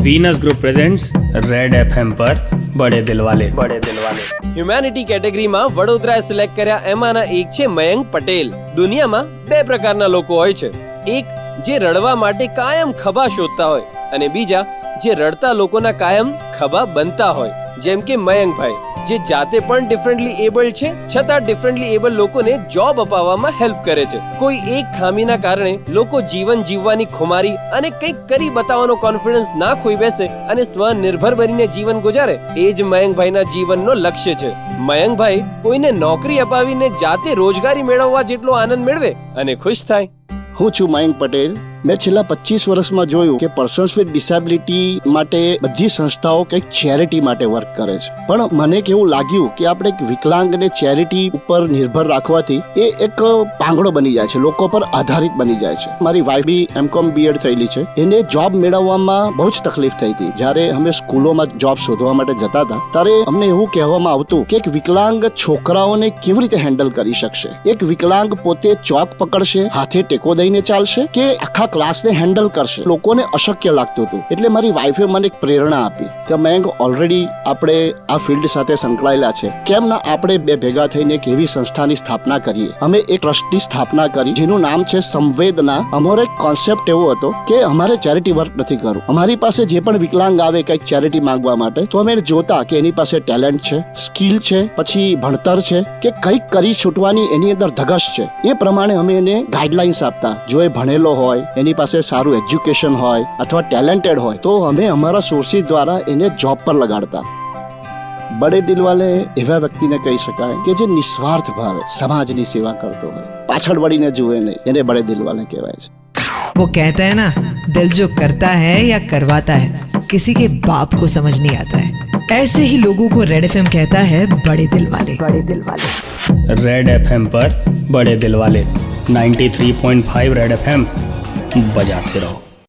Venus group presents red FM પર બડે દિલ વાલે હ્યુમેનિટી કેટેગરીમાં વડોદરાએ સિલેક્ટ કર્યા એમાંના એક છે મયંક પટેલ. દુનિયામાં બે પ્રકારના લોકો હોય છે, એક જે રડવા માટે કાયમ ખભા શોધતા હોય અને બીજા જે રડતા લોકોના કાયમ ખભા બનતા હોય. જેમ કે મયંકભાઈ, જે જાતે પણ ડિફરન્ટલી એબલ્ડ છે છતાં ડિફરન્ટલી એબલ્ડ લોકોને જોબ અપાવવામાં હેલ્પ કરે છે. કોઈ એક ખામીના કારણે લોકો જીવન જીવવાની ખુમારી અને કંઈક કરી બતાવવાનો કોન્ફિડન્સ ના ખોઈ બેસે અને સ્વનિર્ભર બનીને જીવન ગુજારે, એ જ મયંકભાઈના જીવનનો લક્ષ્ય છે. મયંકભાઈ કોઈને નોકરી અપાવીને જાતે રોજગારી મેળવવા જેટલો આનંદ મેળવે અને ખુશ થાય. હું છું મયંક પટેલ. મેં છેલ્લા 25 વર્ષમાં જોયું કે પર્સન્સ વિથ ડિસેબિલિટી માટે બધી સંસ્થાઓ કંઈક ચેરિટી માટે વર્ક કરે છે, પણ મને કેવું લાગ્યું કે આપણે એક વિકલાંગને ચેરિટી ઉપર નિર્ભર રાખવાથી એ એક પાંગડો બની જાય છે, લોકો પર આધારિત બની જાય છે. મારી વાઈફ બી એમકોમ બીએડ થયેલી છે, એને જોબ મેળવવામાં બહુ જ તકલીફ થઈ હતી. જ્યારે અમે સ્કૂલોમાં જોબ શોધવા માટે જતા હતા ત્યારે અમને એવું કહેવામાં આવતું કે એક વિકલાંગ છોકરાઓને કેવી રીતે હેન્ડલ કરી શકશે, એક વિકલાંગ પોતે ચોક પકડશે, હાથે ટેકો દઈને ચાલશે કે આખા ક્લાસને હેન્ડલ કરશે, લોકોને અશક્ય લાગતું હતું. એટલે મારી વાઈફે મને એક પ્રેરણા આપી કે મેં ઓલરેડી આપણે આ ફિલ્ડ સાથે સંકળાયેલા છે, કેમ ના આપણે બે ભેગા થઈને એક એવી સંસ્થાની સ્થાપના કરીએ. અમે એક ટ્રસ્ટની સ્થાપના કરી જેનું નામ છે સંવેદના. અમારો એક કોન્સેપ્ટ એવો હતો કે અમારે ચેરિટી વર્ક નથી કરવું. અમારી પાસે જે પણ વિકલાંગ આવે કંઈક ચેરિટી માંગવા માટે તો અમે જોતા કે એની પાસે ટેલેન્ટ છે, સ્કિલ છે, પછી ભણતર છે કે કંઈક કરી છૂટવાની એની અંદર ધગશ છે. એ પ્રમાણે અમે એને ગાઈડલાઇન્સ આપતા. જો એ ભણેલો હોય, એની પાસે સારું એજ્યુકેશન હોય અથવા ટેલેન્ટેડ હોય તો અમે અમારા સોર્સિસ દ્વારા એને જોબ પર લગાડતા. બડે દિલવાલે એવા વ્યક્તિને કહી શકાય કે જે નિસ્વાર્થ ભાવે સમાજની સેવા કરતો હોય, પાછળ વળીને જુએ નહીં, એને બડે દિલવાલે કહેવાય છે. वो कहते हैं ना, दिल जो करता है या करवाता है, किसी के बाप को समझ नहीं आता है. ऐसे ही लोगों को रेड एफएम कहता है बड़े दिल वाले. रेड एफएम पर बड़े दिल वाले 93.5 रेड एफएम बजाते रहो.